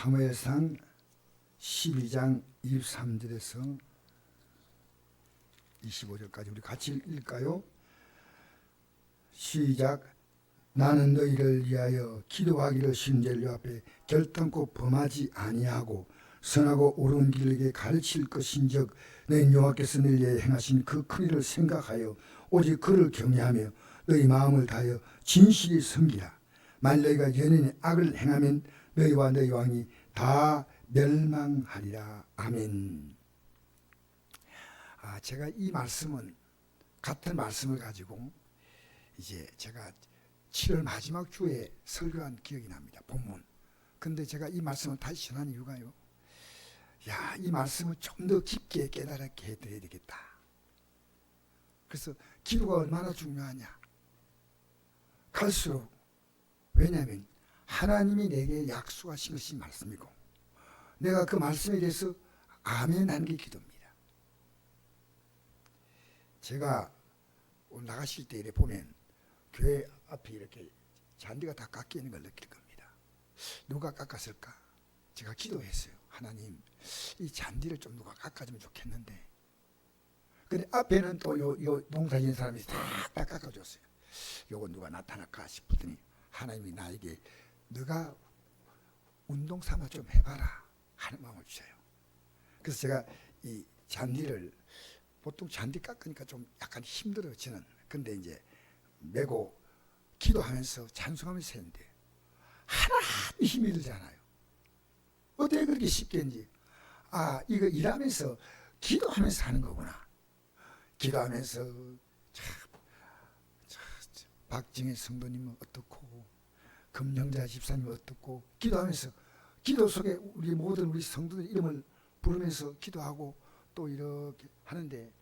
사무엘상 12장 23절에서 25절까지 우리 같이 읽을까요? 시작. 나는 너희를 위하여 기도하기를 신제를 앞에 결단코 범하지 아니하고 선하고 옳은 길에게 가르칠 것인즉 너희 여호와께서 너희 위해 행하신 그 큰 일을 생각하여 오직 그를 경외하며 너희 마음을 다하여 진실히 섬기라. 만일 너희가 연연히 악을 행하면 너희와 너희 왕이 다 멸망하리라. 아멘. 제가 이 말씀은 같은 말씀을 가지고 이제 제가 7월 마지막 주에 설교한 기억이 납니다. 본문. 근데 제가 이 말씀을 다시 전한 이유가요. 이 말씀을 좀 더 깊게 깨달게 해드려야 되겠다. 그래서 기도가 얼마나 중요하냐. 갈수록, 왜냐하면 하나님이 내게 약속하신 것이 말씀이고 내가 그 말씀에 대해서 아멘 하는 게 기도입니다. 제가 오늘 나가실 때 이렇게 보면 교회 앞에 이렇게 잔디가 다 깎여 있는 걸 느낄 겁니다. 누가 깎았을까? 제가 기도했어요. 하나님, 이 잔디를 좀 누가 깎아주면 좋겠는데. 근데 앞에는 또 요 농사 지은 사람이 다 깎아줬어요. 요거 누가 나타날까 싶더니 하나님이 나에게 너가 운동 삼아 좀 해봐라 하는 마음을 주셔요. 그래서 제가 이 잔디를 보통 잔디 깎으니까 좀 약간 힘들어지는, 근데 이제 메고 기도하면서 찬송하면서 했는데 하나도 힘이 들잖아요. 어떻게 그렇게 쉽겠는지. 이거 일하면서 기도하면서 하는 거구나. 기도하면서 박정희 성도님은 어떻고 금영자 집사님은 어떻고 어떻고 기도 속에 우리 모든 우리 성도들 이름을 부르면서 기도하고 또 이렇게 하는데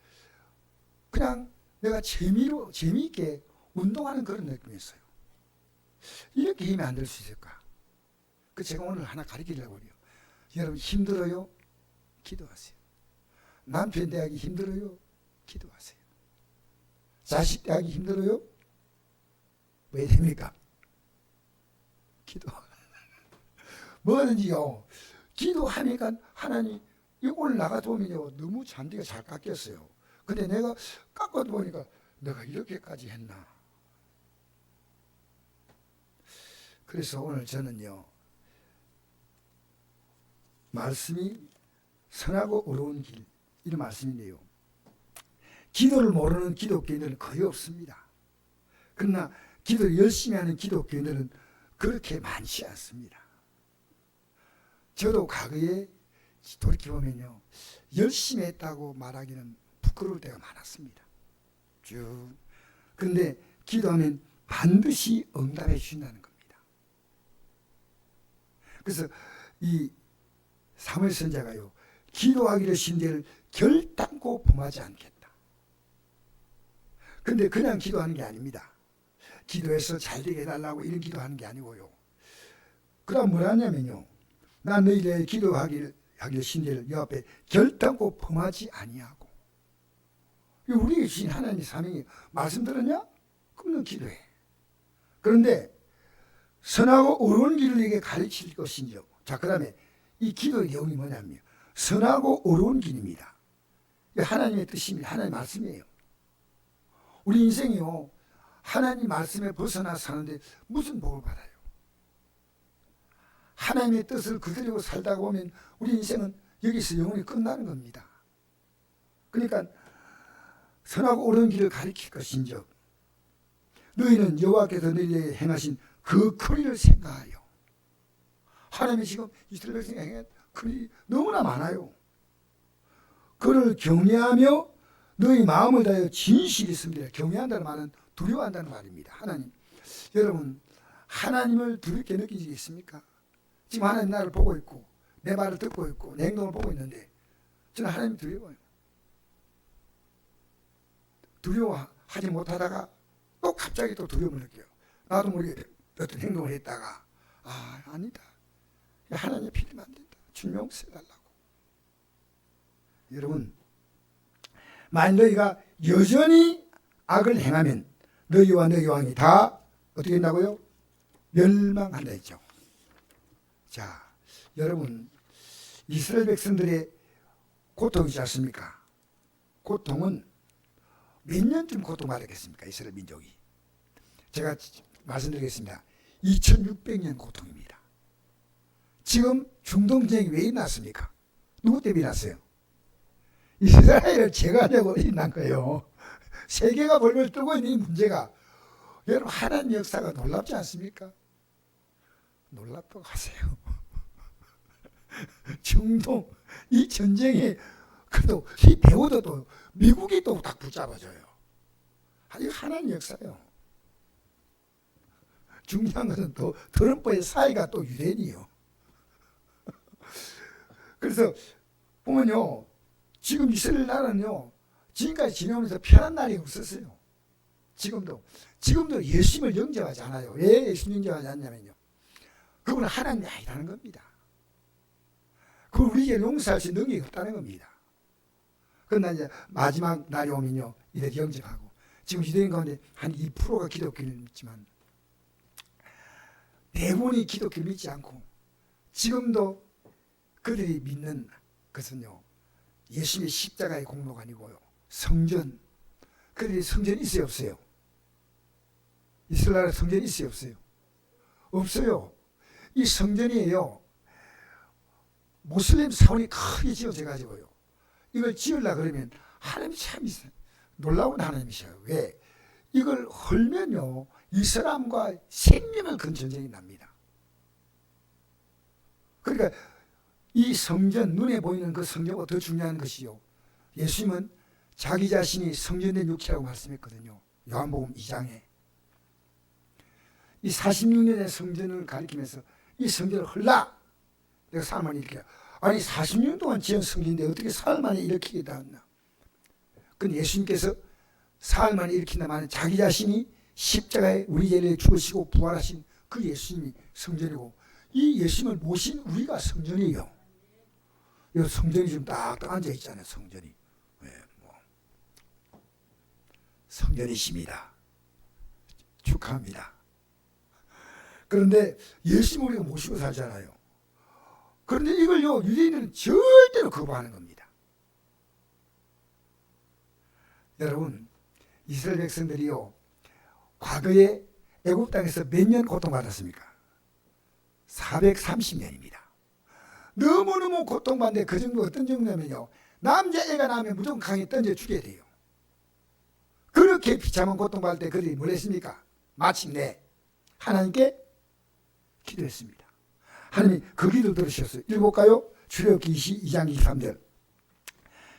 그냥 내가 재미있게 운동하는 그런 느낌이었어요. 이렇게 힘이 안 들 수 있을까? 그 제가 오늘 하나 가르치려고 해요. 여러분 힘들어요? 기도하세요. 남편 대하기 힘들어요? 기도하세요. 자식 대하기 힘들어요? 왜 됩니까? 기도. 뭐든지요. 기도하니까 하나님, 오늘 나가도 보면요. 너무 잔디가 잘 깎였어요. 근데 내가 깎아도 보니까 내가 이렇게까지 했나. 그래서 오늘 저는요. 말씀이 선하고 어려운 길, 이런 말씀인데요. 기도를 모르는 기독교인들은 거의 없습니다. 그러나 기도를 열심히 하는 기독교인들은 그렇게 많지 않습니다. 저도 과거에 돌이켜보면요. 열심히 했다고 말하기는 부끄러울 때가 많았습니다. 쭉. 그런데 기도하면 반드시 응답해 주신다는 겁니다. 그래서 이 사무엘 선지자가요. 기도하기를 신제를 결단코 범하지 않겠다. 그런데 그냥 기도하는 게 아닙니다. 기도해서 잘되게 해달라고 이런 기도하는 게 아니고요. 그다음 뭐라 하냐면요. 난 너희들의 기도하기를 신제를 여 앞에 결단코 범하지 아니하고. 우리에게 주신 하나님의 사명이 말씀 들었냐? 그럼 너 기도해. 그런데 선하고 옳은 길을 내게 가르칠 것인지. 자, 그 다음에 이 기도의 내용이 뭐냐면 선하고 옳은 길입니다. 하나님의 뜻입니다. 하나님의 말씀이에요. 우리 인생이요. 하나님 말씀에 벗어나 사는데 무슨 복을 받아요? 하나님의 뜻을 그대로 살다가 보면 우리 인생은 여기서 영원히 끝나는 겁니다. 그러니까 선하고 옳은 길을 가리킬 것인즉 너희는 여호와께서 너희에게 행하신 그 큰 일을 생각하여. 하나님이 지금 이스라엘 백성에게 행한 큰 일이 너무나 많아요. 그를 경외하며 너희 마음을 다하여 진실이 있습니다. 경외한다는 말은 두려워한다는 말입니다. 하나님, 여러분 하나님을 두렵게 느끼시겠습니까? 지금 하나님 나를 보고 있고 내 말을 듣고 있고 내 행동을 보고 있는데 저는 하나님 두려워요. 두려워하지 못하다가 또 갑자기 또 두려움을 느껴요. 나도 모르게 어떤 행동을 했다가 아니다. 하나님 필요면 안 된다. 주님 용서해달라고. 여러분, 만일 너희가 여전히 악을 행하면 너희와 너희 왕이 다 어떻게 된다고요? 멸망한다 했죠. 자, 여러분, 이스라엘 백성들의 고통이지 않습니까? 고통은 몇 년쯤 고통받았겠습니까? 이스라엘 민족이. 제가 말씀드리겠습니다. 2600년 고통입니다. 지금 중동전쟁이 왜 일어났습니까? 누구 때문에 일어났어요? 이스라엘을 제거하려고 일어난 거예요. 세계가 벌벌 떨고 있는 이 문제가, 여러분, 하나님 역사가 놀랍지 않습니까? 놀랍다고 하세요. 중동 이 전쟁에 그래도 이 배우도 또 미국이 또 딱 붙잡아줘요. 이거 하나님 역사예요. 중요한 것은 또 트럼프의 사이가 또 유대인이요. 그래서 보면요, 지금 이스라엘 나라는요, 지금까지 지내오면서 편한 날이 없었어요. 지금도 예수님을 영접하지 않아요. 왜 예수님 영접하지 않냐면요, 그분은 하나님이 아니라는 겁니다. 그걸 우리에게 용서할 수 있는 능력이 없다는 겁니다. 그러나 이제 마지막 날이 오면요, 이렇게 영접하고, 지금 유대인 가운데 한 2%가 기독교를 믿지만 대부분이 기독교를 믿지 않고, 지금도 그들이 믿는 것은요, 예수님의 십자가의 공로가 아니고요, 성전. 그들이 성전이 있어요, 없어요? 이스라엘 성전이 있어요, 없어요? 없어요. 이 성전이에요, 모슬림 사원이 크게 지어져가지고요, 이걸 지으려고 그러면 하나님이 참 놀라운 하나님이셔요. 왜? 이걸 헐면요, 이슬람과 생명을 건 전쟁이 납니다. 그러니까 이 성전, 눈에 보이는 그 성전보다 더 중요한 것이요, 예수님은 자기 자신이 성전된 육체라고 말씀했거든요. 요한복음 2장에. 이 46년의 성전을 가리키면서 이 성전을 헐라! 내가 사흘 만에 일으키라. 아니, 40년 동안 지은 성전인데 어떻게 사흘 만에 일으키게 닿았나? 근데 예수님께서 사흘 만에 일으킨다면 자기 자신이 십자가에 우리 죄를 죽으시고 부활하신 그 예수님이 성전이고, 이 예수님을 모신 우리가 성전이에요. 이 성전이 지금 딱 앉아 있잖아요. 성전이. 네, 성전이십니다. 축하합니다. 그런데 예수님을 우리가 모시고 살잖아요. 그런데 이걸요, 유대인들은 절대로 거부하는 겁니다. 여러분, 이스라엘 백성들이요, 과거에 애굽 땅에서 몇 년 고통받았습니까? 430년입니다. 너무너무 고통받는데, 그 정도 어떤 정도냐면요, 남자애가 나면 무조건 강에 던져 죽여야 돼요. 그렇게 비참한 고통받을 때 그들이 뭘 했습니까? 마침내 하나님께 기도했습니다. 하나님이 그 기도 들으셨어요. 읽어볼까요? 출애굽기 22장 23절.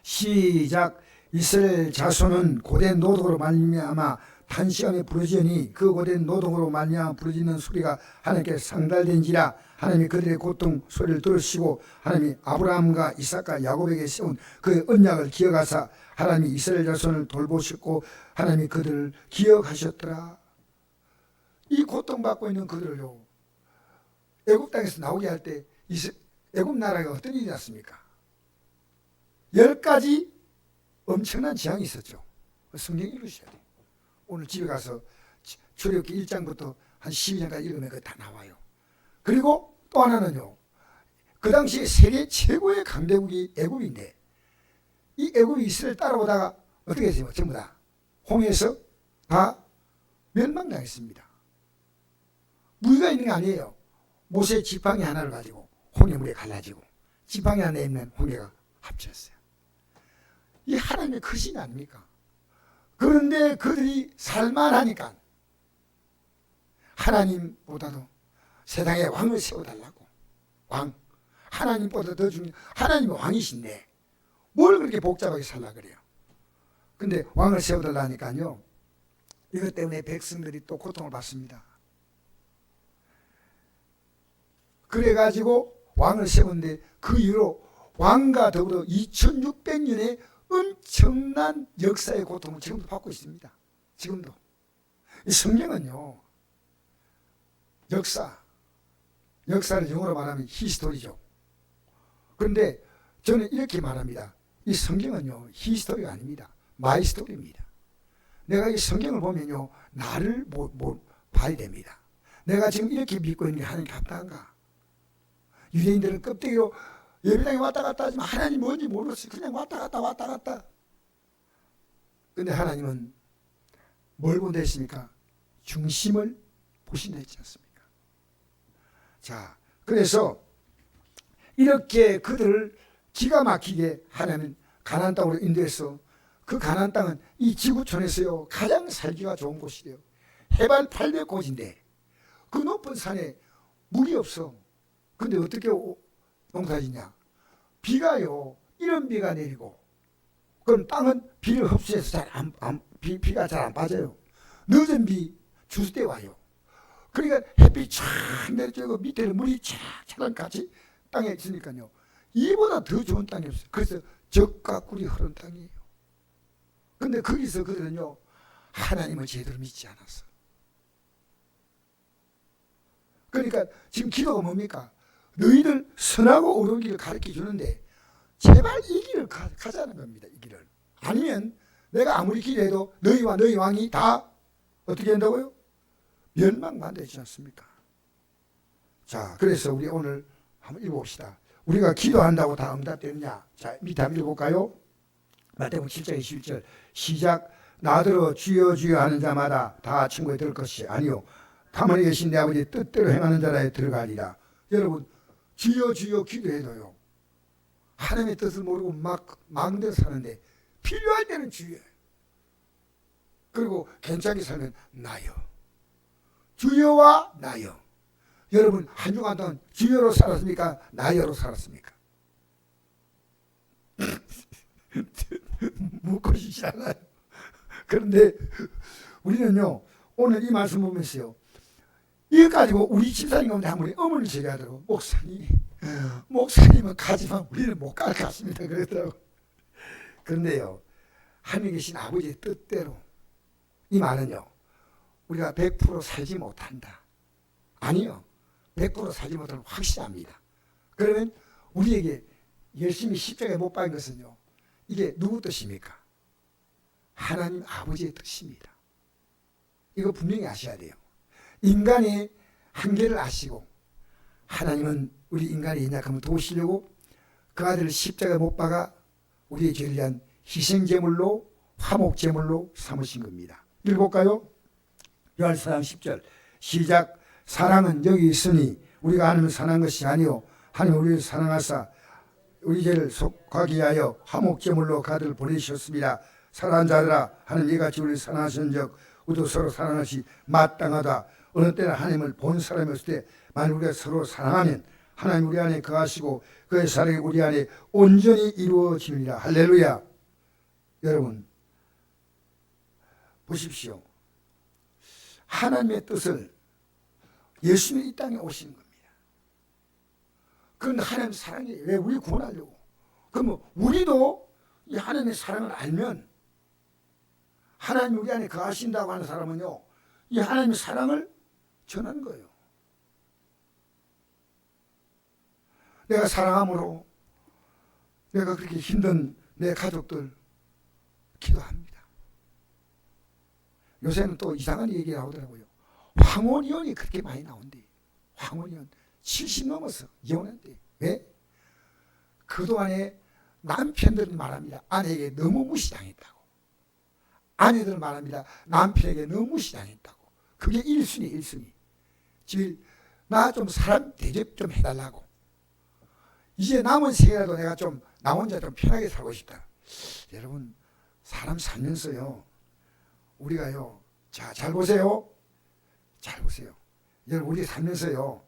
시작. 이스라엘 자손은 고된 노동으로 말미암아 단시간에 부르짖으니 그 고된 노동으로 말미암아 부르짖는 소리가 하나님께 상달된지라. 하나님이 그들의 고통 소리를 들으시고 하나님이 아브라함과 이삭과 야곱에게 세운 그의 언약을 기억하사 하나님이 이스라엘 자손을 돌보셨고 하나님이 그들을 기억하셨더라. 이 고통받고 있는 그들을요, 애굽 땅에서 나오게 할 때 애굽 나라가 어떤 일이 났습니까? 10가지 엄청난 재앙이 있었죠. 성경 읽으셔야 돼요. 오늘 집에 가서 출애굽기 1장부터 한 12장까지 읽으면 그게 다 나와요. 그리고 또 하나는요, 그 당시에 세계 최고의 강대국이 애굽인데, 이 애굽이 이스라엘 따라오다가 어떻게 했어요? 전부 다 홍해에서 다 멸망당했습니다. 무기가 있는 게 아니에요. 모세 지팡이 하나를 가지고 홍해물에 갈라지고 지팡이 하나에 있는 홍해가 합쳤어요. 이 하나님의 크신 아닙니까? 그런데 그들이 살만하니까 하나님보다도 세상에 왕을 세워달라고. 왕, 하나님보다 더 중요한, 하나님은 왕이신데 뭘 그렇게 복잡하게 살라 그래요. 근데 왕을 세워달라니까요, 이것 때문에 백성들이 또 고통을 받습니다. 그래가지고 왕을 세웠는데 그 이후로 왕과 더불어 2600년의 엄청난 역사의 고통을 지금도 받고 있습니다. 지금도. 이 성경은요, 역사를 영어로 말하면 히스토리죠. 그런데 저는 이렇게 말합니다. 이 성경은요, 히스토리가 아닙니다. 마이 스토리입니다. 내가 이 성경을 보면요, 나를 봐야 됩니다. 내가 지금 이렇게 믿고 있는 게 하나님 합당한가? 유대인들은 껍데기로 예배당에 왔다 갔다 하지만 하나님 뭔지 모르겠어요. 그냥 왔다 갔다. 근데 하나님은 뭘 본다 했습니까? 중심을 보신다 했지 않습니까? 자, 그래서 이렇게 그들을 기가 막히게 하나님은 가나안 땅으로 인도해서 그 가나안 땅은 이 지구촌에서요 가장 살기가 좋은 곳이래요. 해발 800고지인데 그 높은 산에 물이 없어. 근데 어떻게 농사짓냐? 비가요 이런 비가 내리고 그럼 땅은 비를 흡수해서 비가 잘 안 빠져요. 늦은 비 주수 때 와요. 그러니까 햇빛이 쫙 내려지고 밑에는 물이 차랑 같이 땅에 있으니까요. 이보다 더 좋은 땅이 없어요. 그래서 적과 꿀이 흐르는 땅이에요. 근데 거기서 그들은요 하나님을 제대로 믿지 않았어. 그러니까 지금 기도가 뭡니까? 너희들 선하고 옳은 길을 가르쳐 주는데 제발 이 길을 가자는 겁니다. 이 길을. 아니면 내가 아무리 기도해도 너희와 너희 왕이 다 어떻게 한다고요? 멸망만되지 않습니까? 자, 그래서 우리 오늘 한번 읽어봅시다. 우리가 기도한다고 다 응답되느냐? 자, 밑에 한번 읽어볼까요? 마태복음 7장 21절 시작. 나더러 주여 주여 하는 자마다 다 천국에 들을 것이 아니요 가만히 계신 내 아버지의 뜻대로 행하는 자라에 들어가리라. 여러분 주여 주여 기도해도요 하나님의 뜻을 모르고 막 마음대로 사는데 필요할 때는 주여, 그리고 괜찮게 살면 나요. 주여와 나요. 여러분 한 주간 동안 주여로 살았습니까? 나여로 살았습니까? 묻고 싶지 않아요. 그런데 우리는요 오늘 이 말씀 보면서요 이거 가지고 우리 집사님 가운데 한 분이 어머니 제기하더라고. 목사님은 가지만 우리는 못 갈 것 같습니다 그러더라고. 그런데요 하늘에 계신 아버지의 뜻대로 이 말은요 우리가 100% 살지 못한다. 아니요 100% 살지 못하는 확실합니다. 그러면 우리에게 열심히 십자가에 못 박은 것은요 이게 누구 뜻입니까? 하나님 아버지의 뜻입니다. 이거 분명히 아셔야 돼요. 인간의 한계를 아시고 하나님은 우리 인간의 연약함을 도우시려고 그 아들을 십자가에 못 박아 우리의 죄를 위한 희생제물로 화목제물로 삼으신 겁니다. 읽어볼까요? 요한사랑 10절 시작. 사랑은 여기 있으니 우리가 하나님을 사랑한 것이 아니요 하나님 우리를 사랑하사 우리 죄를 속하게 하여 화목제물로 그 아들을 보내주셨습니다. 사랑하는 자들아 하나님 이같이 우리를 사랑하신 적 우리도 서로 사랑하는 것이 마땅하다. 어느 때는 하나님을 본 사람이 없을 때 만일 우리가 서로 사랑하면 하나님 우리 안에 거하시고 그의 사랑이 우리 안에 온전히 이루어지느니라. 할렐루야. 여러분 보십시오. 하나님의 뜻을 예수님이 이 땅에 오시는 겁니다. 그건 하나님 사랑이에요. 왜? 우리 구원하려고. 그러면 우리도 이 하나님의 사랑을 알면 하나님 우리 안에 거하신다고 하는 사람은요 이 하나님의 사랑을 전하는 거예요. 내가 사랑함으로 내가 그렇게 힘든 내 가족들 기도합니다. 요새는 또 이상한 얘기 나오더라고요. 황혼이혼이 그렇게 많이 나온대. 황혼이혼 70 넘어서 이혼한대. 왜? 그동안에 남편들은 말합니다. 아내에게 너무 무시당했다고. 아내들은 말합니다. 남편에게 너무 무시당했다고. 그게 1순위 1순위. 즉 나 좀 사람 대접 좀 해달라고. 이제 남은 생이라도 내가 좀 나 혼자 좀 편하게 살고 싶다. 여러분 사람 살면서요 우리가요 잘 보세요. 잘 보세요. 여러분 우리 살면서요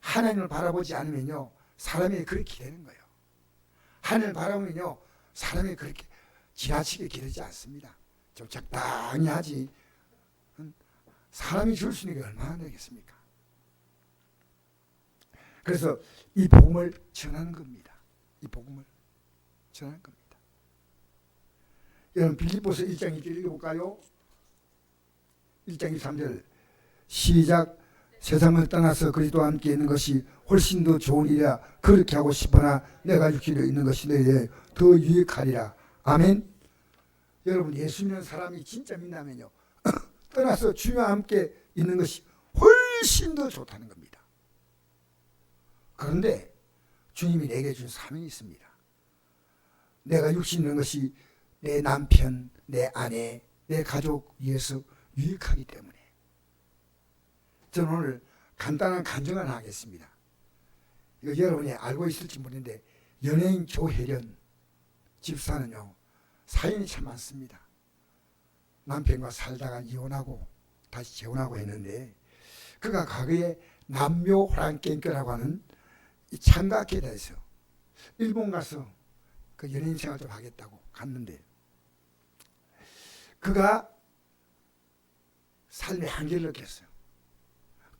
하나님을 바라보지 않으면요 사람이 그렇게 되는 거예요. 하나님을 바라보면요 사람이 그렇게 지나치게 기르지 않습니다. 좀 적당히 하지. 사람이 줄 수 있는 게 얼마나 되겠습니까? 그래서 이 복음을 전하는 겁니다. 이 복음을 전하는 겁니다. 여러분 빌립보서 1장 2절 읽어볼까요? 1장 23절 시작. 세상을 떠나서 그리스도와 함께 있는 것이 훨씬 더 좋은 일이라 그렇게 하고 싶으나 내가 육신에 있는 것이 너희에게 더 유익하리라. 아멘. 여러분 예수 믿는 사람이 진짜 믿나면요 떠나서 주님과 함께 있는 것이 훨씬 더 좋다는 겁니다. 그런데 주님이 내게 준 사명이 있습니다. 내가 육신 있는 것이 내 남편, 내 아내, 내 가족 위해서 유익하기 때문에 저는 오늘 간단한 간증을 하겠습니다. 이거 여러분이 알고 있을지 모르는데 연예인 조혜련 집사는요 사연이 참 많습니다. 남편과 살다가 이혼하고 다시 재혼하고 했는데 그가 과거에 남묘 호랑깽교라고 하는 이 창가계에서 일본 가서 그 연예인 생활 좀 하겠다고 갔는데 그가 삶의 한계를 느꼈어요.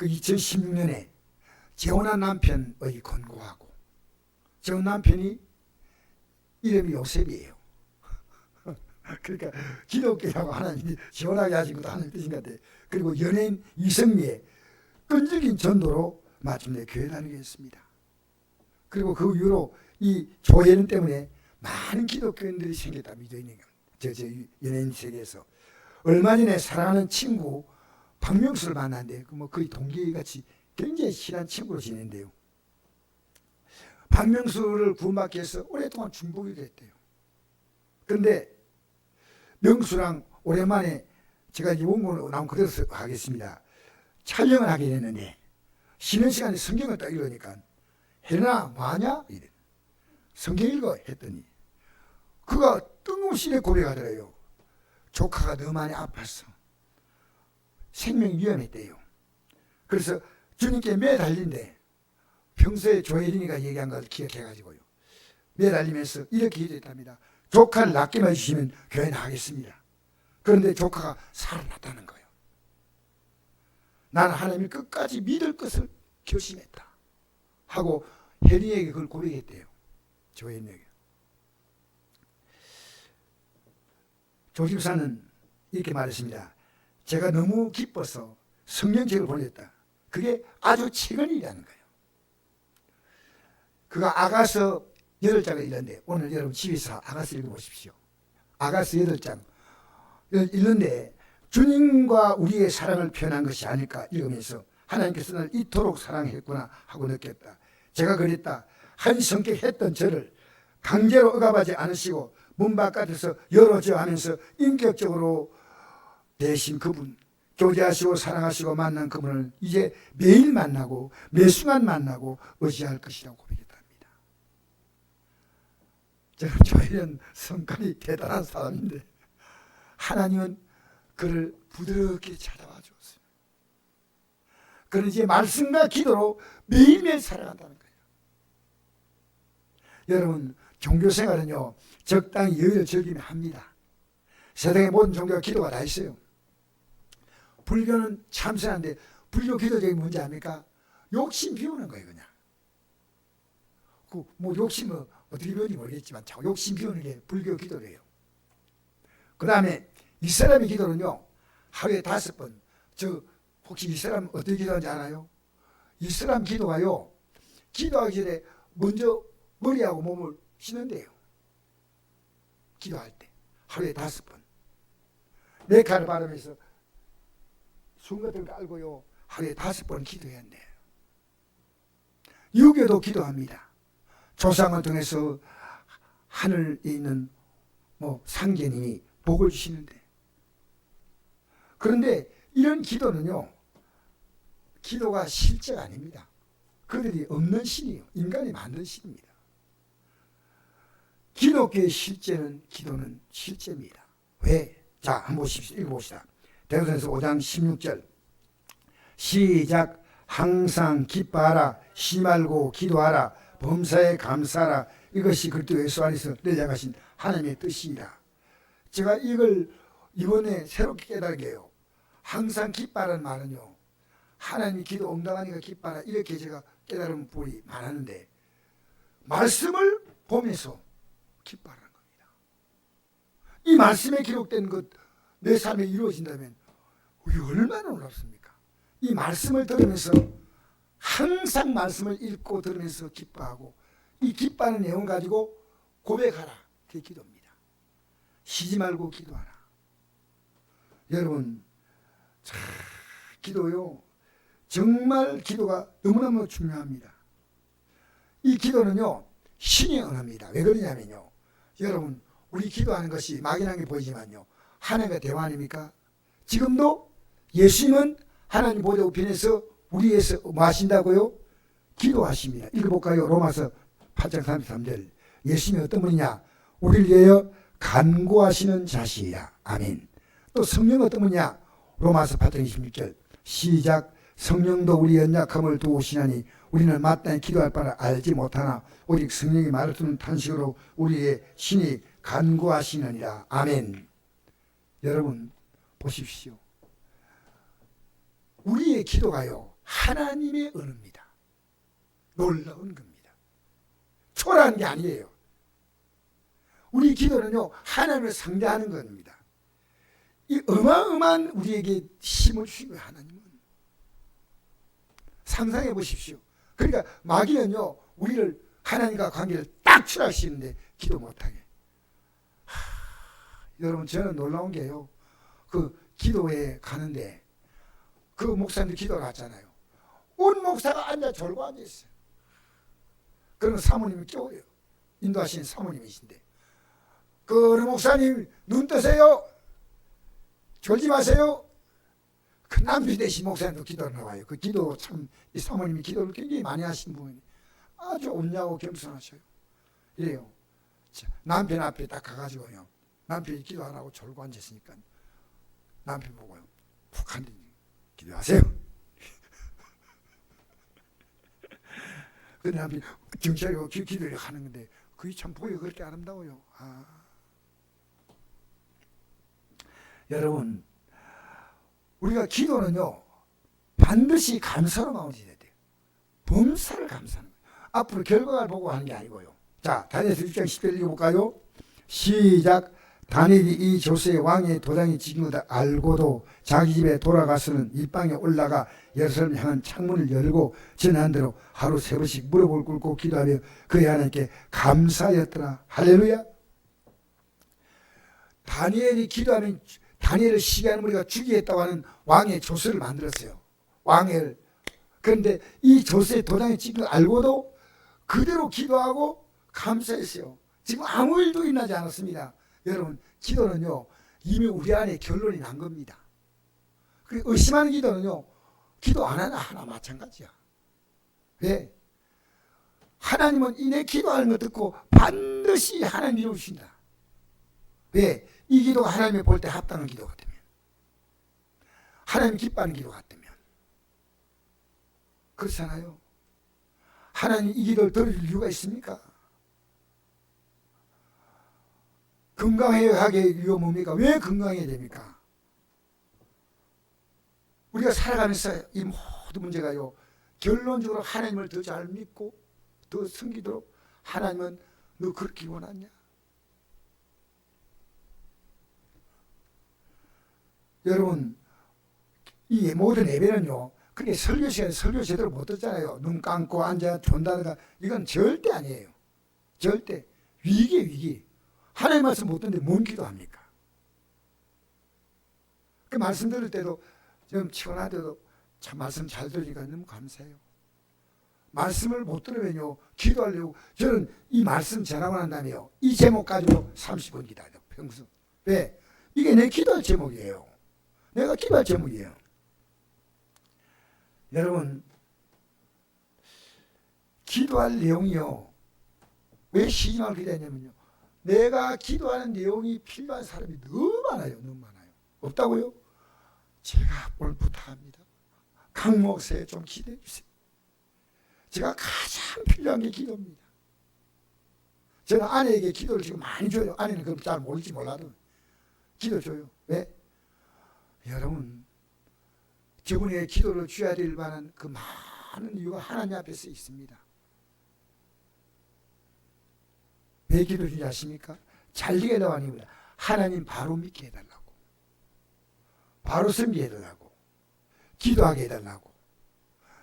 그 2016년에 재혼한 남편의 권고하고 저 남편이 이름이 요셉이에요. 그러니까 기독교라고 하나님이 시원하게 하신 것도 하는 뜻인 것 같아요. 그리고 연예인 이성미의 끈질긴 전도로 마침내 교회 다니게 했습니다. 그리고 그 이후로 이 조혜련 때문에 많은 기독교인들이 생겼다 믿어있는 저 연예인 세계에서. 얼마 전에 사랑하는 친구 박명수를 만났는데 거의 동기같이 굉장히 친한 친구로 지낸대요. 박명수를 구원받기 위해서 오랫동안 중보기도 했대요. 그런데 명수랑 오랜만에 제가 이 원고를 나온 그대로 하겠습니다. 촬영을 하게 됐는데 쉬는 시간에 성경을 딱 읽으니까 혜련아 뭐하냐? 이래. 성경 읽어 했더니 그가 뜬금없이 고백하더래요. 조카가 너무 많이 아팠어. 생명이 위험했대요. 그래서 주님께 매달린데 평소에 조혜린이가 얘기한 걸 기억해가지고요. 매달리면서 이렇게 기도했답니다. 조카를 낫게만 해주시면 교회 나가겠습니다. 그런데 조카가 살아났다는 거예요. 나는 하나님을 끝까지 믿을 것을 결심했다 하고 혜린이에게 그걸 고백했대요. 조혜린에게. 조 집사는 이렇게 말했습니다. 제가 너무 기뻐서 성경책을 보냈다. 그게 아주 최근 일이라는 거예요. 그가 아가서 8장을 읽는데 오늘 여러분 집에서 아가서 읽어보십시오. 아가서 8장 읽는데 주님과 우리의 사랑을 표현한 것이 아닐까 읽으면서 하나님께서 날 이토록 사랑했구나 하고 느꼈다. 제가 그랬다. 한 성격 했던 저를 강제로 억압하지 않으시고 문 바깥에서 열어줘 하면서 인격적으로 대신 그분, 교제하시고 사랑하시고 만난 그분을 이제 매일 만나고 매 순간 만나고 의지할 것이라고 고백했답니다. 제가 조혜련 성깔이 대단한 사람인데 하나님은 그를 부드럽게 찾아와 주었어요. 그는 이제 말씀과 기도로 매일매일 살아간다는 거예요. 여러분 종교생활은요 적당히 여유를 즐기면 합니다. 세상의 모든 종교가 기도가 다 있어요. 불교는 참선한데 불교 기도적인 문제 아닙니까? 욕심 비우는 거예요. 그냥 뭐 욕심은 어떻게 비우는지 모르겠지만 자꾸 욕심 비우는 게 불교 기도래요. 그 다음에 이슬람의 기도는요 하루에 5번. 저 혹시 이슬람 어떻게 기도하는지 알아요? 이슬람 기도가요 기도하기 전에 먼저 머리하고 몸을 씻는데요. 기도할 때 하루에 5번 메카를 바르면서 숨 같은 거 깔고요 하루에 5번 기도해야 한대요. 유교도 기도합니다. 조상을 통해서 하늘에 있는 상계님이 복을 주시는데, 그런데 이런 기도는요 기도가 실제가 아닙니다. 그들이 없는 신이에요. 인간이 만든 신입니다. 기독교의 실제는 기도는 실제입니다. 왜? 자, 한번 읽어봅시다. 대도서에서 5장 16절 시작. 항상 기뻐하라. 쉬지 말고 기도하라. 범사에 감사하라. 이것이 그리스도 예수 안에서 내장하신 하나님의 뜻이니라. 제가 이걸 이번에 새롭게 깨달게 해요. 항상 기뻐하라는 말은요 하나님이 기도 응답하니까 기뻐하라 이렇게 제가 깨달은 부분이 많았는데 말씀을 보면서 기뻐하라는 겁니다. 이 말씀에 기록된 것 내 삶에 이루어진다면 얼마나 놀랍습니까? 이 말씀을 들으면서 항상 말씀을 읽고 들으면서 기뻐하고 이 기뻐하는 내용 가지고 고백하라. 그게 기도입니다. 쉬지 말고 기도하라. 여러분 기도요 정말 기도가 너무너무 중요합니다. 이 기도는요 신의 언어입니다. 왜 그러냐면요, 여러분 우리 기도하는 것이 막연하게 보이지만요 하나님과 대화 아닙니까? 지금도 예수님은 하나님 보좌 우편에서 우리 위해서 뭐 하신다고요? 기도하십니다. 읽어볼까요? 로마서 8장 33절. 예수님이 어떤 분이냐? 우리를 위하여 간구하시는 자시라. 아멘. 또 성령은 어떤 분이냐? 로마서 8장 26절. 시작. 성령도 우리 연약함을 도우시나니 우리는 마땅히 기도할 바를 알지 못하나 오직 성령이 말을 듣는 탄식으로 우리의 신이 간구하시느니라. 아멘. 여러분 보십시오. 우리의 기도가요 하나님의 언어입니다. 놀라운 겁니다. 초라한 게 아니에요. 우리 기도는요 하나님을 상대하는 겁니다. 이 어마어마한 우리에게 힘을 주시고 하나님은 상상해 보십시오. 그러니까 마귀는요 우리를 하나님과 관계를 딱 추락시키는데 기도 못하게. 여러분 저는 놀라운 게요, 그 기도에 가는데 그 목사님들 기도를 하잖아요. 온 목사가 앉아 졸고 앉아 있어요. 그러면 사모님이 깨워요. 인도하신 사모님이신데, 그 목사님 눈 뜨세요. 졸지 마세요. 그 남편 대신 목사님도 기도를 나와요. 그 기도 참, 이 사모님이 기도를 굉장히 많이 하신 분이 아주 온유하고 겸손하셔요. 이래요. 남편 앞에 딱 가가지고요, 남편이 기도 안 하고 졸고 앉았으니까 남편 보고요 푹 한대 기도하세요. 그 남편이 정치하려고 기도를 하는 건데 그게 참 보기가 그렇게 아름다워요. 여러분 우리가 기도는요 반드시 감사로 마무리해야 돼요. 범사를 감사하는 거예요. 앞으로 결과를 보고 하는 게 아니고요. 자, 다니엘서 6장 10절 읽어볼까요? 시작. 다니엘이 이 조세의 왕의 도장이 찍힌 것을 알고도 자기 집에 돌아가서는 일방에 올라가 예루살렘 향한 창문을 열고 전한 대로 하루 3번씩 무릎을 꿇고 기도하며 그의 하나님께 감사하였더라. 할렐루야. 다니엘이 기도하면 다니엘을 시기하는 우리가 죽이겠다고 하는 왕의 조서를 만들었어요. 왕을. 그런데 이 조서의 도장이 찍힌 걸 알고도 그대로 기도하고 감사했어요. 지금 아무 일도 일어나지 않았습니다. 여러분 기도는요 이미 우리 안에 결론이 난 겁니다. 그리고 의심하는 기도는요 기도 안 하나 하나 마찬가지야. 왜? 하나님은 내 기도하는 거 듣고 반드시 하나님 이루신다. 왜? 이 기도가 하나님이 볼 때 합당한 기도 같으면, 하나님 기뻐하는 기도 같으면. 그렇잖아요. 하나님 이 기도를 들어줄 이유가 있습니까? 건강해야 하게 이유가 뭡니까? 왜 건강해야 됩니까? 우리가 살아가면서 이 모든 문제가요 결론적으로 하나님을 더 잘 믿고 더 섬기도록, 하나님은 너 그렇게 원하냐? 여러분 이 모든 예배는요 그렇게 설교 시간에 설교 제대로 못 듣잖아요. 눈 감고 앉아 존다든가 이건 절대 아니에요. 절대. 위기에 위기. 하나님 말씀 못 듣는데 뭔 기도합니까? 그 말씀 들을 때도 좀 치곤하더라도 참 말씀 잘 들으니까 너무 감사해요. 말씀을 못 들으면요 기도하려고 저는 이 말씀 전하고 난 다음에요 이 제목 가지고 30분 기도해요. 평소. 왜? 이게 내 기도할 제목이에요. 내가 기도할 제목이에요. 여러분 기도할 내용이요 왜 시중을 기도했냐면요 내가 기도하는 내용이 필요한 사람이 너무 많아요. 너무 많아요. 없다고요? 제가 오늘 부탁합니다. 각 목사에 좀 기도해 주세요. 제가 가장 필요한 게 기도입니다. 저는 아내에게 기도를 지금 많이 줘요. 아내는 그걸 잘 모를지 몰라도 기도 줘요. 왜? 여러분 저분에게 기도를 줘야 될 만한 그 많은 이유가 하나님 앞에서 있습니다. 왜 기도 주지 아십니까? 잘 되게 해달라고 아닙니다. 하나님 바로 믿게 해달라고, 바로 섬기게 해달라고, 기도하게 해달라고.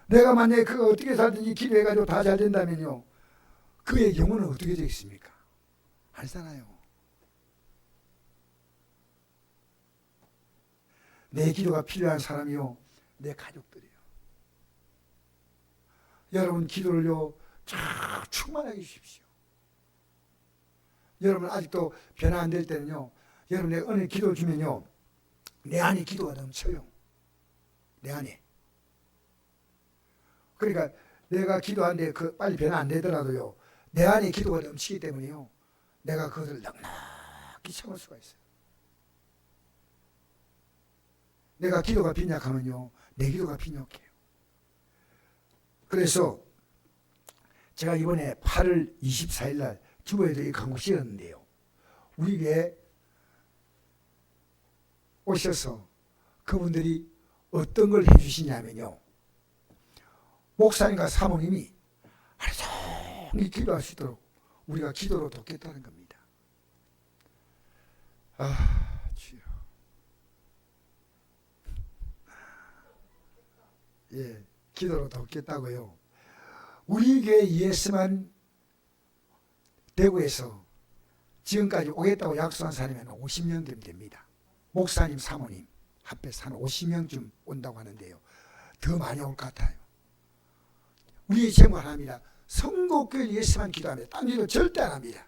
내가 만약에 그거 어떻게 살든지 기도해가지고 다 잘 된다면요 그의 영혼은 어떻게 되겠습니까? 알잖아요. 내 기도가 필요한 사람이요 내 가족들이요. 여러분 기도를요 쫙 충만하게 주십시오. 여러분 아직도 변화 안 될 때는요, 여러분 내가 어느 기도를 주면요, 내 안에 기도가 넘쳐요. 내 안에. 그러니까 내가 기도하는데 빨리 변화 안 되더라도요, 내 안에 기도가 넘치기 때문에요, 내가 그것을 넉넉히 참을 수가 있어요. 내가 기도가 빈약하면요, 내 기도가 빈약해요. 그래서 제가 이번에 8월 24일 날 주보에도 이 강국시였는데요, 우리 교회에 오셔서 그분들이 어떤 걸 해주시냐면요, 목사님과 사모님이 하루 종일 기도할 수 있도록 우리가 기도로 돕겠다는 겁니다. 아, 주여. 예, 기도로 돕겠다고요. 우리 교회 ES만 대구에서 지금까지 오겠다고 약속한 사람이 한 50명 되면 됩니다. 목사님, 사모님 합해서 한 50명쯤 온다고 하는데요, 더 많이 올 것 같아요. 우리의 제목 하나입니다. 성곡교회 ES만 기도합니다. 딴 일은 절대 안 합니다.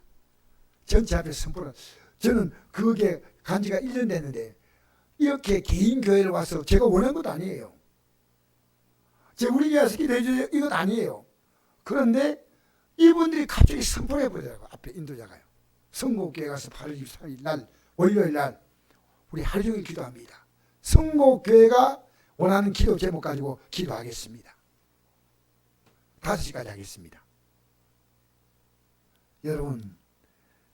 전체 앞에서 선포를. 저는 그게 간지가 1년 됐는데 이렇게 개인 교회를 와서 제가 원한 것도 아니에요. 제가 우리 교회에서 기도해 주세요 이것 아니에요. 그런데 이분들이 갑자기 선포를 해버리더라고요. 앞에 인도자가요. 성곡교회 가서 8월 23일 날 월요일 날 우리 하루 종일 기도합니다. 성곡교회가 원하는 기도 제목 가지고 기도하겠습니다. 5시까지 하겠습니다. 여러분,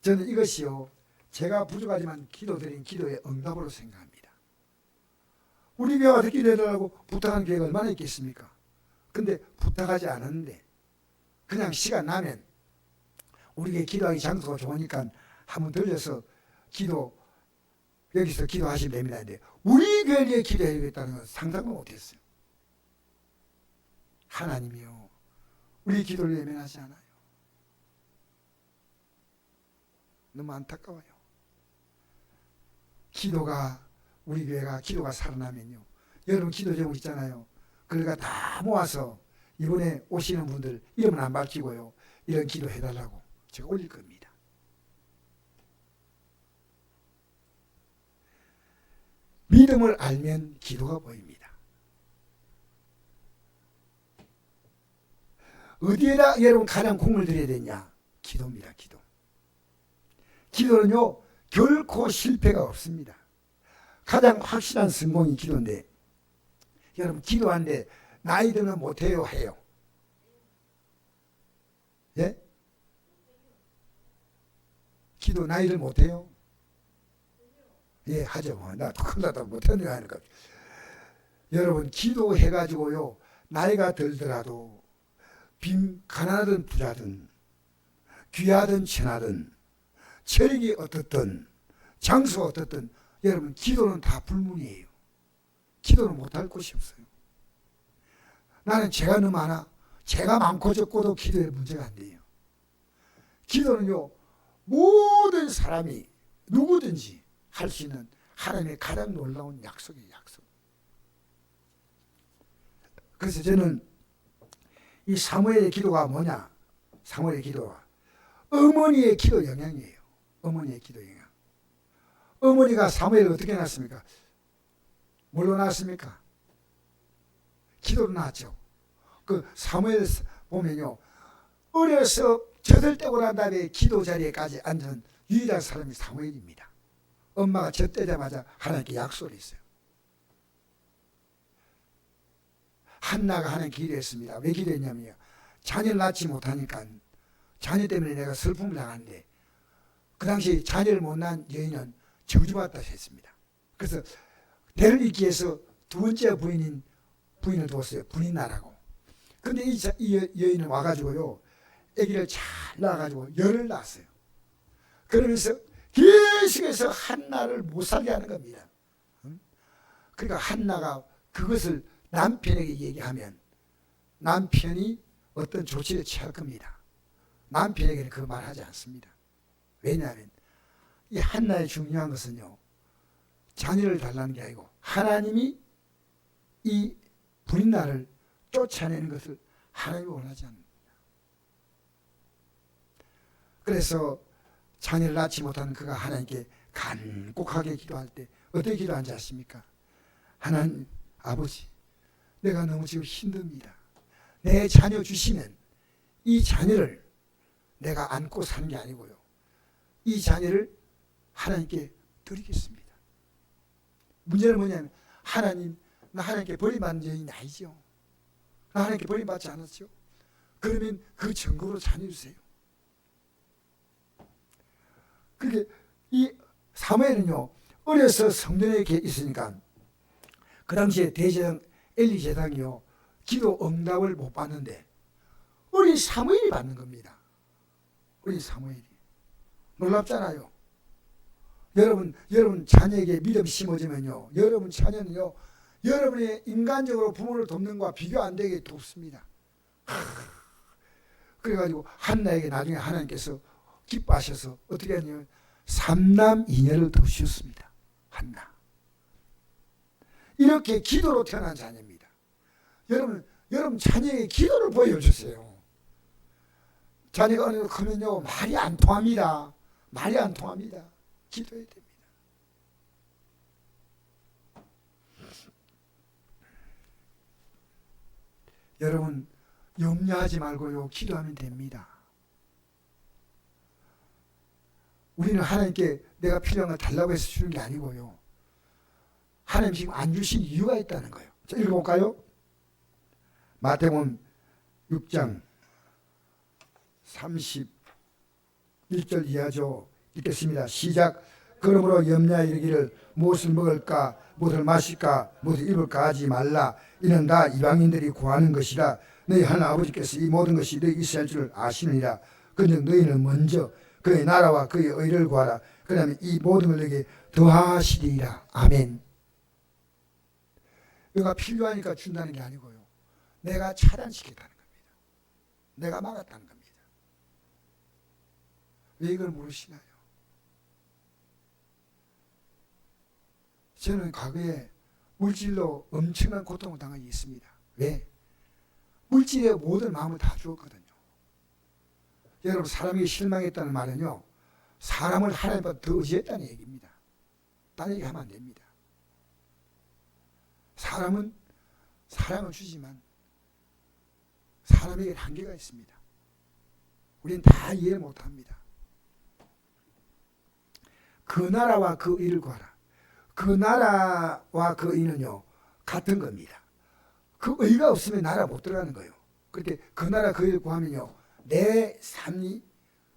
저는 이것이요, 제가 부족하지만 기도드린 기도의 응답으로 생각합니다. 우리 교회가 더 기도해달라고 부탁한 교회가 얼마나 있겠습니까? 근데 부탁하지 않았는데 그냥 시간 나면 우리 교회 기도하기 장소가 좋으니까 한번 들려서 여기서 기도하시면 됩니다. 근데 우리 교회에 기도해야겠다는 건 상상도 못했어요. 하나님이요, 우리 기도를 외면하지 않아요. 너무 안타까워요. 우리 교회가 기도가 살아나면요, 여러분 기도 제목 있잖아요. 그러니까 다 모아서 이번에 오시는 분들 이름은 안 밝히고요, 이런 기도 해달라고 제가 올릴 겁니다. 믿음을 알면 기도가 보입니다. 어디에다 여러분 가장 공을 들여야 되냐? 기도입니다. 기도. 기도는요, 결코 실패가 없습니다. 가장 확실한 성공이 기도인데, 여러분 기도하는데 나이 들면 못해요, 해요? 예? 기도 나이를 못해요? 예, 하죠. 나 큰일나다 못하는 하니까. 여러분 기도해가지고요, 나이가 들더라도 가난하든 부자든 귀하든 천하든 체력이 어떻든 장소가 어떻든 여러분 기도는 다 불문이에요. 기도는 못할 곳이 없어요. 나는 죄가 너무 많아. 죄가 많고 적고도 기도에 문제가 안 돼요. 기도는요, 모든 사람이 누구든지 할 수 있는 하나님의 가장 놀라운 약속이에요. 약속. 그래서 저는 이 사무엘의 기도가 뭐냐? 사무엘의 기도가 어머니의 기도 영향이에요. 어머니의 기도 영향. 어머니가 사무엘을 어떻게 낳았습니까? 뭘로 낳았습니까? 기도로 낳았죠. 그 사무엘 보면요, 어려서 젖을 떼고 난 다음에 기도 자리에까지 앉은 유일한 사람이 사무엘입니다. 엄마가 젖대자마자 하나님께 약속을 했어요. 한나가 하나님께 기도했습니다. 왜 기도했냐면요, 자녀를 낳지 못하니까 자녀 때문에 내가 슬픔을 당하는데, 그 당시 자녀를 못 낳은 여인은 저주받았다 했습니다. 그래서 대를 잇기 위해서 두 번째 부인을 뒀어요. 분인나라고. 근데 이 여인은 와가지고요, 아기를 잘 낳아가지고 열을 낳았어요. 그러면서 계속해서 한나를 못 살게 하는 겁니다. 그러니까 한나가 그것을 남편에게 얘기하면 남편이 어떤 조치를 취할 겁니다. 남편에게는 그 말 하지 않습니다. 왜냐하면 이 한나의 중요한 것은요, 자녀를 달라는 게 아니고 하나님이 이 분인나를 쫓아내는 것을 하나님이 원하지 않습니다. 그래서 자녀를 낳지 못하는 그가 하나님께 간곡하게 기도할 때 어떻게 기도하는지 아십니까? 하나님 아버지, 내가 너무 지금 힘듭니다. 내 자녀 주시면 이 자녀를 내가 안고 사는 게 아니고요, 이 자녀를 하나님께 드리겠습니다. 문제는 뭐냐면, 하나님, 나 하나님께 버림받은 여인이 아니죠. 나 하나님께 버림받지 않았죠. 그러면 그 증거로 자녀 주세요. 그렇게 이 사무엘은요, 어려서 성전에 있으니까 그 당시에 대제사장 엘리 제사장이요, 기도 응답을 못 받는데 어린 사무엘이 받는 겁니다. 어린 사무엘이. 놀랍잖아요. 여러분 자녀에게 믿음 심어지면요, 여러분 자녀는요, 여러분의 인간적으로 부모를 돕는 것과 비교 안 되게 돕습니다. 그래가지고 한나에게 나중에 하나님께서 기뻐하셔서 어떻게 하냐면 3남 2녀를 더 주셨습니다. 한나. 이렇게 기도로 태어난 자녀입니다. 여러분 자녀에게 기도를 보여주세요. 자녀가 어느 정도 크면요, 말이 안 통합니다. 말이 안 통합니다. 기도해야 됩니다. 여러분 염려하지 말고요, 기도하면 됩니다. 우리는 하나님께 내가 필요한 걸 달라고 해서 주는 게 아니고요, 하나님 지금 안 주신 이유가 있다는 거예요. 자, 읽어볼까요? 마태복음 6장 31절 이하죠. 읽겠습니다. 시작. 그러므로 염려하여 이르기를 무엇을 먹을까, 무엇을 마실까, 무엇을 입을까 하지 말라. 이는 다 이방인들이 구하는 것이라. 너희 하나님 아버지께서 이 모든 것이 너희 있어야 할 줄 아시느니라. 그런즉 너희는 먼저 그의 나라와 그의 의를 구하라. 그러면 이 모든 걸 너에게 더하시리라. 아멘. 내가 필요하니까 준다는 게 아니고요, 내가 차단시켰다는 겁니다. 내가 막았다는 겁니다. 왜 이걸 모르시나요? 저는 과거에 물질로 엄청난 고통을 당한 적이 있습니다. 왜? 물질에 모든 마음을 다 주었거든요. 여러분, 사람에게 실망했다는 말은요, 사람을 하나님보다 더 의지했다는 얘기입니다. 딴 얘기 하면 안 됩니다. 사람은 사랑을 주지만 사람에게 한계가 있습니다. 우리는 다 이해를 못합니다. 그 나라와 그 의를 구하라. 그 나라와 그 의는요, 같은 겁니다. 그 의가 없으면 나라 못 들어가는 거예요. 그렇게 그 나라 그 의를 구하면요, 내 삶이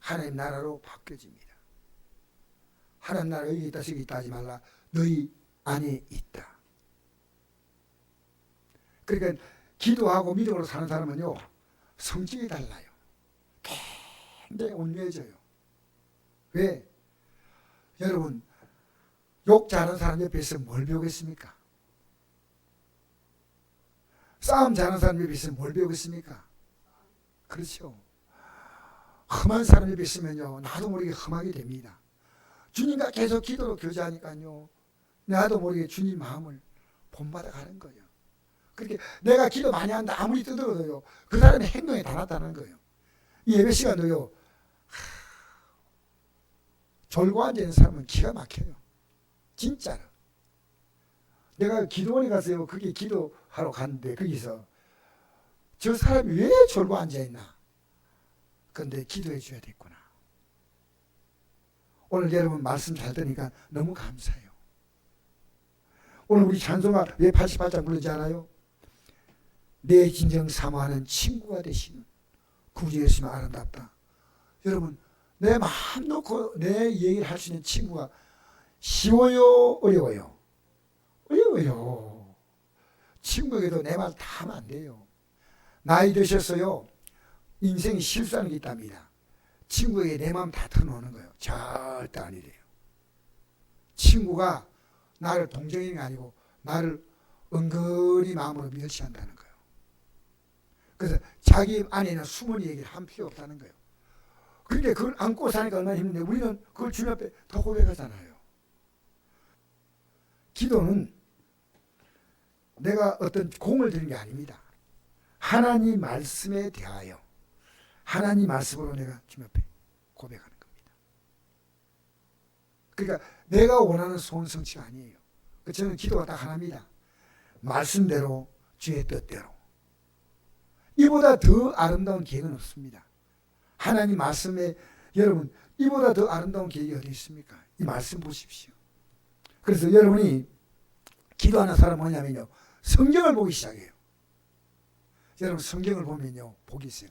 하나님 나라로 바뀌어집니다. 하나님 나라 여기 있다 저기 있다 하지 말라. 너희 안에 있다. 그러니까 기도하고 믿음으로 사는 사람은요, 성질이 달라요. 굉장히 온유해져요. 왜? 여러분, 욕 잘하는 사람 옆에 있으면 뭘 배우겠습니까? 싸움 잘하는 사람 옆에 있으면 뭘 배우겠습니까? 그렇죠. 험한 사람 옆에 있으면요, 나도 모르게 험하게 됩니다. 주님과 계속 기도로 교제하니까요, 나도 모르게 주님 마음을 본받아 가는 거예요. 그렇게 내가 기도 많이 한다 아무리 뜯어도요, 그 사람의 행동에 다 나타나는 거예요. 이 예배 시간도요, 졸고 앉아있는 사람은 기가 막혀요. 진짜로. 내가 기도원에 가서요, 거기 기도하러 갔는데 거기서 저 사람이 왜 졸고 앉아있나? 그런데 기도해 줘야 됐구나. 오늘 여러분 말씀 잘 들으니까 너무 감사해요. 오늘 우리 찬송가 왜 88장 부르지 않아요? 내 진정 사모하는 친구가 되시는 구주 예수님 아름답다. 여러분, 내 마음 놓고 내 얘기를 할 수 있는 친구가 쉬워요? 어려워요? 어려워요. 친구에게도 내 말 다 하면 안 돼요. 나이 드셨어요, 인생이 실수하는 게 있답니다. 친구에게 내 마음 다 털어놓는 거예요. 절대 아니래요. 친구가 나를 동정하는 게 아니고 나를 은근히 마음으로 멸시한다는 거예요. 그래서 자기 안에는 숨은 얘기를 한 필요 없다는 거예요. 그런데 그걸 안고 사니까 얼마나 힘든데 우리는 그걸 주님 앞에 더 고백하잖아요. 기도는 내가 어떤 공을 들인 게 아닙니다. 하나님 말씀에 대하여 하나님 말씀으로 내가 주님 앞에 고백하는 겁니다. 그러니까 내가 원하는 소원 성취가 아니에요. 저는 기도가 딱 하나입니다. 말씀대로 주의 뜻대로. 이보다 더 아름다운 계획은 없습니다. 하나님 말씀에 여러분 이보다 더 아름다운 계획이 어디 있습니까? 이 말씀 보십시오. 그래서 여러분이 기도하는 사람은 뭐냐면요, 성경을 보기 시작해요. 여러분 성경을 보면요, 복이 있어요.